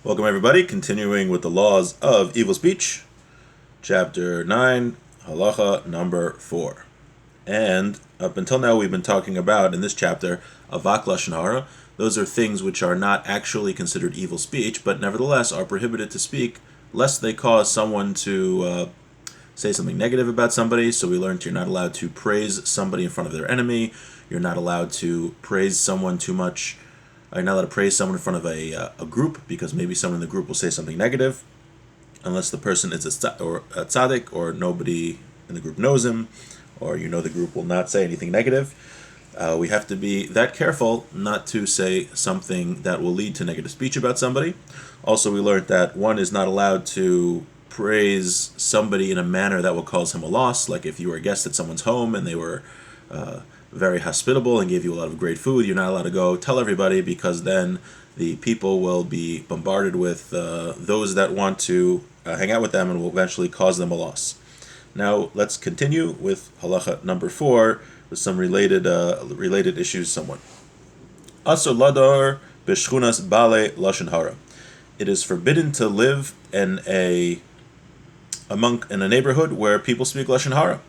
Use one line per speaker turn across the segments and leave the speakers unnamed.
Welcome everybody, continuing with the laws of evil speech, chapter 9, halacha number 4. And up until now we've been talking about, in this chapter, avak Lashon Harah. Those are things which are not actually considered evil speech, but nevertheless are prohibited to speak, lest they cause someone to say something negative about somebody. So we learned you're not allowed to praise somebody in front of their enemy, you're not allowed to praise someone too much. You're not allowed to praise someone in front of a group, because maybe someone in the group will say something negative, unless the person is a tzaddik, or nobody in the group knows him, or the group will not say anything negative. We have to be that careful not to say something that will lead to negative speech about somebody. Also, we learned that one is not allowed to praise somebody in a manner that will cause him a loss. Like if you were a guest at someone's home and they were very hospitable and gave you a lot of great food, you're not allowed to go tell everybody, because then the people will be bombarded with those that want to hang out with them, and will eventually cause them a loss. Now let's continue with halacha number 4 with some related issues somewhat. Asur ladar b'shchunas bale Lashon Harah. It is forbidden to live in a neighborhood where people speak Lashon Harah.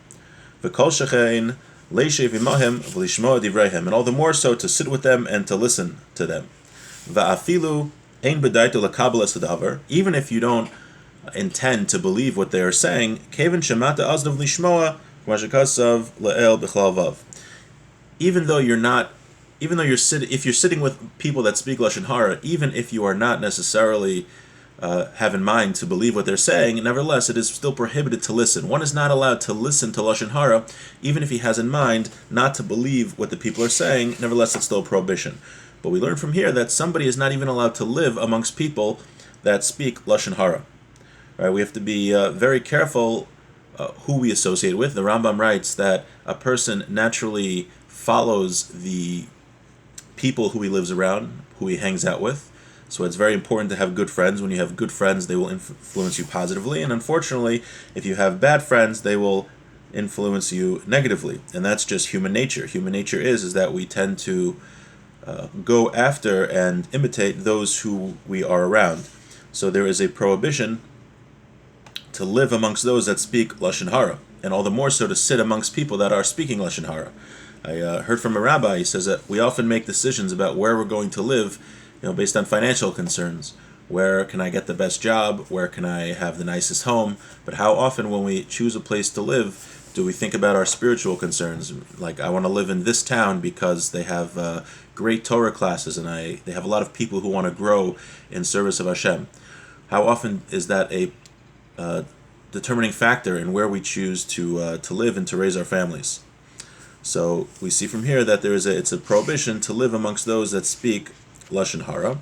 V'kol shechein leishev imahem v'lishmoa divreihem, and all the more so to sit with them and to listen to them. Va'afilu ein b'daito l'kabel es hadavar, even if you don't intend to believe what they are saying. Kevin shemata aznav lishmoa mashakasav le'el b'chlal vav. Even though if you're sitting with people that speak Lashon Harah, even if you are not necessarily have in mind to believe what they're saying, nevertheless, it is still prohibited to listen. One is not allowed to listen to Lashon Harah, even if he has in mind not to believe what the people are saying. Nevertheless, it's still a prohibition. But we learn from here that somebody is not even allowed to live amongst people that speak Lashon Harah. Right? We have to be very careful who we associate with. The Rambam writes that a person naturally follows the people who he lives around, who he hangs out with. So it's very important to have good friends. When you have good friends, they will influence you positively. And unfortunately, if you have bad friends, they will influence you negatively. And that's just human nature. Human nature is that we tend to go after and imitate those who we are around. So there is a prohibition to live amongst those that speak Lashon Harah, and all the more so to sit amongst people that are speaking Lashon Harah. I heard from a rabbi. He says that we often make decisions about where we're going to live, based on financial concerns. Where can I get the best job? Where can I have the nicest home? But how often when we choose a place to live, do we think about our spiritual concerns? Like, I want to live in this town because they have great Torah classes, and they have a lot of people who want to grow in service of Hashem. How often is that a determining factor in where we choose to live and to raise our families? So we see from here that it's a prohibition to live amongst those that speak Lashon Harah.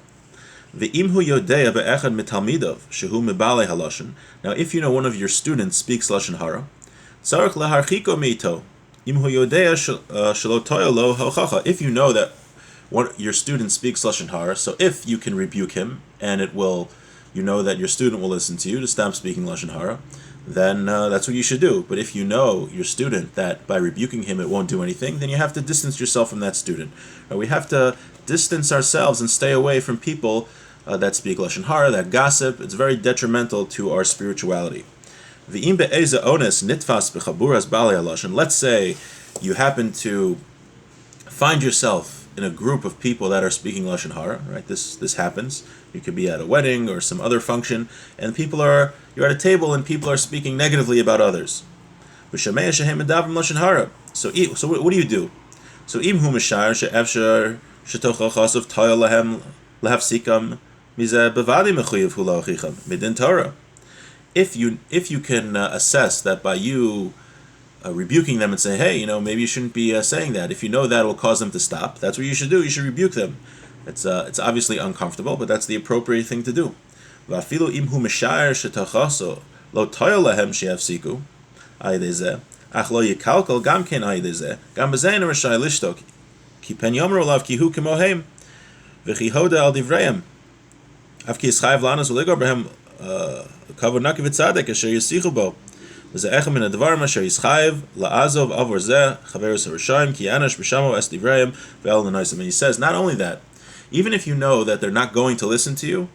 Ve'imhu yodea be'echad mitalmidov shehu mibale halashon. Now, if you know one of your students speaks Lashon Harah, tzarich leharchiko meito. Imhu yodea shelo toya lo hochacha. If you know that your student speaks Lashon Harah, so if you can rebuke him, and you know that your student will listen to you to stop speaking Lashon Harah, then that's what you should do. But if you know your student that by rebuking him it won't do anything, then you have to distance yourself from that student. We have to distance ourselves and stay away from people that speak Lashon Harah, that gossip. It's very detrimental to our spirituality. Let's say you happen to find yourself in a group of people that are speaking Lashon Harah, right? This happens. You could be at a wedding or some other function, and you're at a table and people are speaking negatively about others. So what do you do? So if you can assess that by you rebuking them and say, hey, maybe you shouldn't be saying that. If you know that will cause them to stop, that's what you should do. You should rebuke them. It's obviously uncomfortable, but that's the appropriate thing to do. He says, not only that, even if you know that they're not going to listen to you,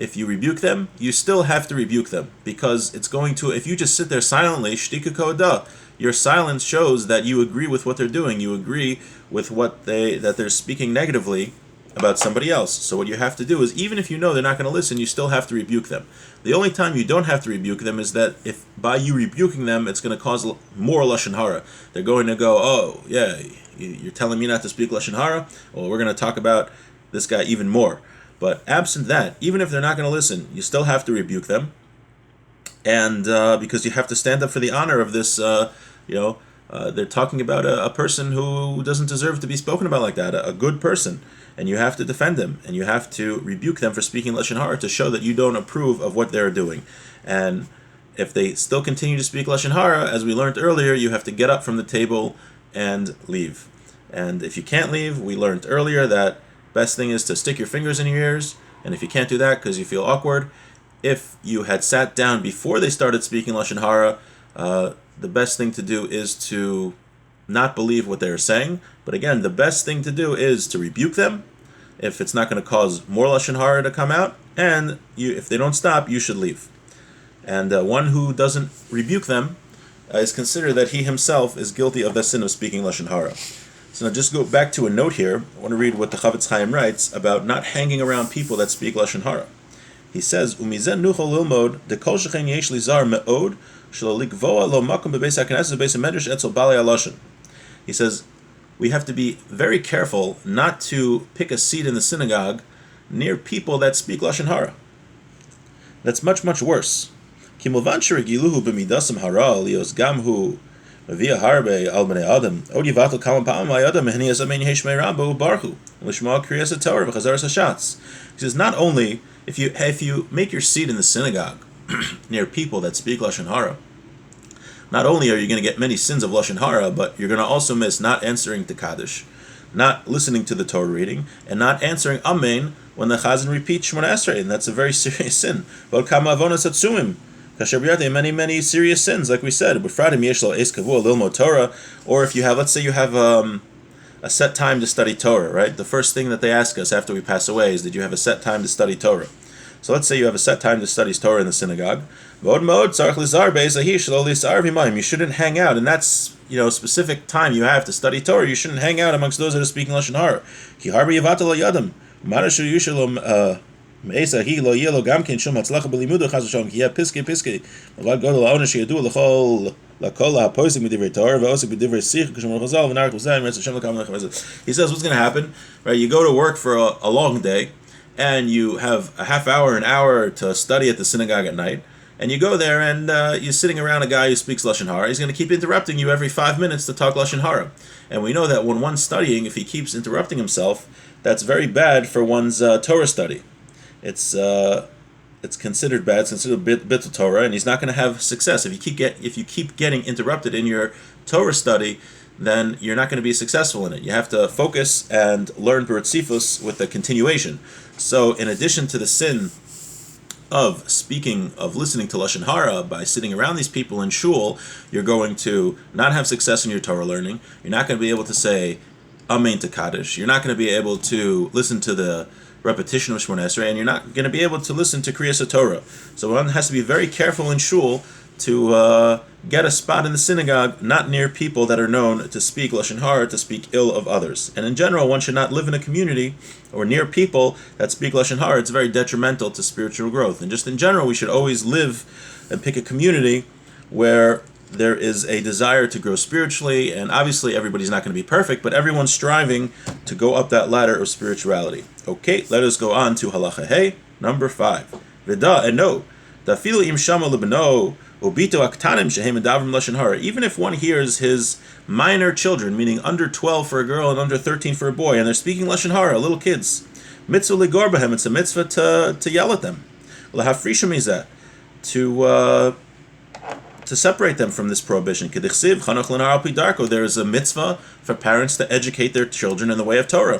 if you rebuke them, you still have to rebuke them, because it's going to, if you just sit there silently, shtika koda, your silence shows that you agree with what they're doing. You agree with that they're speaking negatively about somebody else. So what you have to do is, even if you know they're not going to listen, you still have to rebuke them. The only time you don't have to rebuke them is that if by you rebuking them, it's going to cause more Lashon Harah. They're going to go, oh, yeah, you're telling me not to speak Lashon Harah? Well, we're going to talk about this guy even more. But absent that, even if they're not going to listen, you still have to rebuke them. And because you have to stand up for the honor of this, they're talking about a person who doesn't deserve to be spoken about like that, a good person. And you have to defend them, and you have to rebuke them for speaking Lashon Harah to show that you don't approve of what they're doing. And if they still continue to speak Lashon Harah, as we learned earlier, you have to get up from the table and leave. And if you can't leave, we learned earlier that best thing is to stick your fingers in your ears. And if you can't do that because you feel awkward, if you had sat down before they started speaking Lashon Harah, the best thing to do is to not believe what they're saying. But again, the best thing to do is to rebuke them if it's not going to cause more Lashon Harah to come out. And if they don't stop, you should leave. And one who doesn't rebuke them is considered that he himself is guilty of the sin of speaking Lashon Harah. So now just go back to a note here. I want to read what the Chavetz Chaim writes about not hanging around people that speak Lashon Harah. He says, "Umizen nuchol lilmod dekol shechen yesh li zar meod shelo likvoa lo makom bebeis hakneses bebeis hamedrash etzel balei halashon." He says, we have to be very careful not to pick a seat in the synagogue near people that speak Lashon Harah. That's much, much worse. Kimulvan sherigiluhu b'midasim hara lios gamhu via harbe al bnei adam od yivatel kalam pa'am adam mehni azamein heshmei rabbo barhu lishma kriyas haTorah v'chazaras hashatz. He says, not only if you make your seat in the synagogue near people that speak Lashon Harah, not only are you going to get many sins of Lashon Harah, but you're going to also miss not answering to Kaddish, not listening to the Torah reading, and not answering Amen when the Chazan repeats Shemona Esrei, and that's a very serious sin. Many, many serious sins, like we said. Or if you have, let's say you have a set time to study Torah, right? The first thing that they ask us after we pass away is, did you have a set time to study Torah? So let's say you have a set time to study Torah in the synagogue. You shouldn't hang out, and that's specific time you have to study Torah. You shouldn't hang out amongst those that are speaking Lashon Harah. He says, what's going to happen? Right, you go to work for a long day, and you have a half hour, an hour to study at the synagogue at night, and you go there and you're sitting around a guy who speaks Lashon Harah. He's going to keep interrupting you every 5 minutes to talk Lashon Harah. And we know that when one's studying, if he keeps interrupting himself, that's very bad for one's Torah study. It's considered bad. It's considered bit of Torah, and he's not going to have success. If you keep getting interrupted in your Torah study, then you're not going to be successful in it. You have to focus and learn B'Ritzifus with the continuation. So in addition to the sin of listening to Lashon Harah by sitting around these people in shul, you're going to not have success in your Torah learning. You're not going to be able to say Amen to Kaddish. You're not going to be able to listen to the repetition of Shemona Esrei, and you're not going to be able to listen to Kriyas HaTorah. So one has to be very careful in shul to get a spot in the synagogue not near people that are known to speak Lashon Harah, to speak ill of others. And in general, one should not live in a community or near people that speak Lashon Harah. It's very detrimental to spiritual growth. And just in general, we should always live and pick a community where there is a desire to grow spiritually, and obviously everybody's not going to be perfect, but everyone's striving to go up that ladder of spirituality. Okay, let us go on to Halacha Hey, number 5. V'da, and no, Dafilu im shama lebeno, ubito aktanim shehem medavrim Lashon Harah. Even if one hears his minor children, meaning under 12 for a girl and under 13 for a boy, and they're speaking Lashon Harah, little kids, mitzvah ligor b'hem, it's a mitzvah to yell at them. L'hafrisha mizeh, to separate them from this prohibition. Kedichsiv chanoch l'nar al pi darko. There is a mitzvah for parents to educate their children in the way of Torah.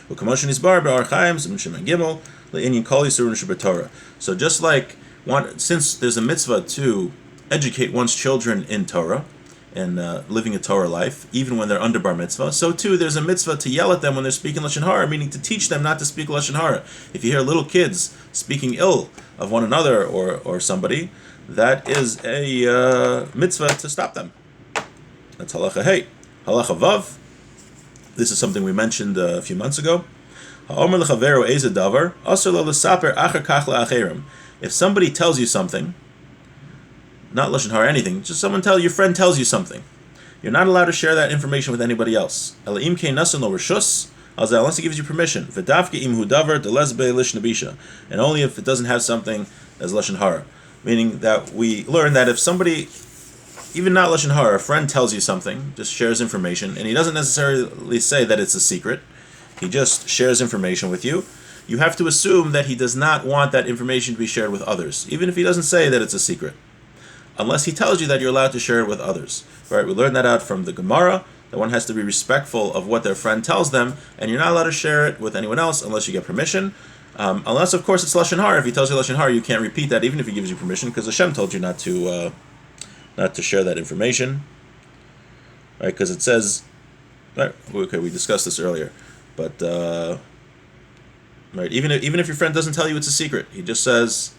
U'kamoshen isbar be'ar chaim zim shemen gimel le'inyin kol yisurun shebetorah. So just like since there's a mitzvah to educate one's children in Torah, in living a Torah life, even when they're under bar mitzvah. So too, there's a mitzvah to yell at them when they're speaking Lashon Hara, meaning to teach them not to speak Lashon Hara. If you hear little kids speaking ill of one another or somebody, that is a mitzvah to stop them. That's halacha hey. Halacha vav. This is something we mentioned a few months ago. If somebody tells you something, not Lashon Hara, anything, just your friend tells you something, you're not allowed to share that information with anybody else. Unless he gives you permission. And only if it doesn't have something as Lashon Hara. Meaning that we learn that if somebody, even not Lashon Hara, a friend tells you something, just shares information, and he doesn't necessarily say that it's a secret, he just shares information with you, you have to assume that he does not want that information to be shared with others, even if he doesn't say that it's a secret. Unless he tells you that you're allowed to share it with others. Right? We learned that out from the Gemara, that one has to be respectful of what their friend tells them, and you're not allowed to share it with anyone else unless you get permission. Unless, of course, it's Lashon Hara. If he tells you Lashon Hara, you can't repeat that, even if he gives you permission, because Hashem told you not to share that information. Right? Because it says, right? Okay, we discussed this earlier, but right, even if your friend doesn't tell you it's a secret, he just says,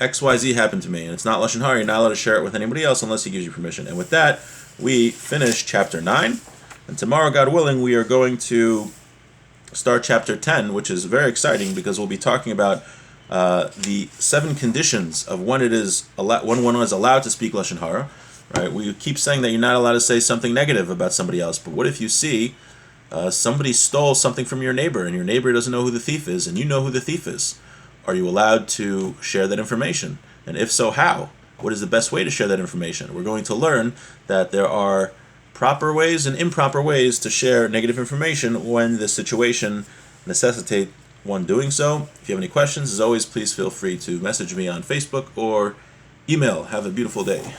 XYZ happened to me, and it's not Lashon Hara, you're not allowed to share it with anybody else unless he gives you permission. And with that, we finish chapter 9, and tomorrow, God willing, we are going to start chapter 10, which is very exciting because we'll be talking about the 7 conditions of when one is allowed to speak Lashon Hara. Right? We keep saying that you're not allowed to say something negative about somebody else, but what if you see somebody stole something from your neighbor, and your neighbor doesn't know who the thief is, and you know who the thief is? Are you allowed to share that information? And if so, how? What is the best way to share that information? We're going to learn that there are proper ways and improper ways to share negative information when the situation necessitates one doing so. If you have any questions, as always, please feel free to message me on Facebook or email. Have a beautiful day.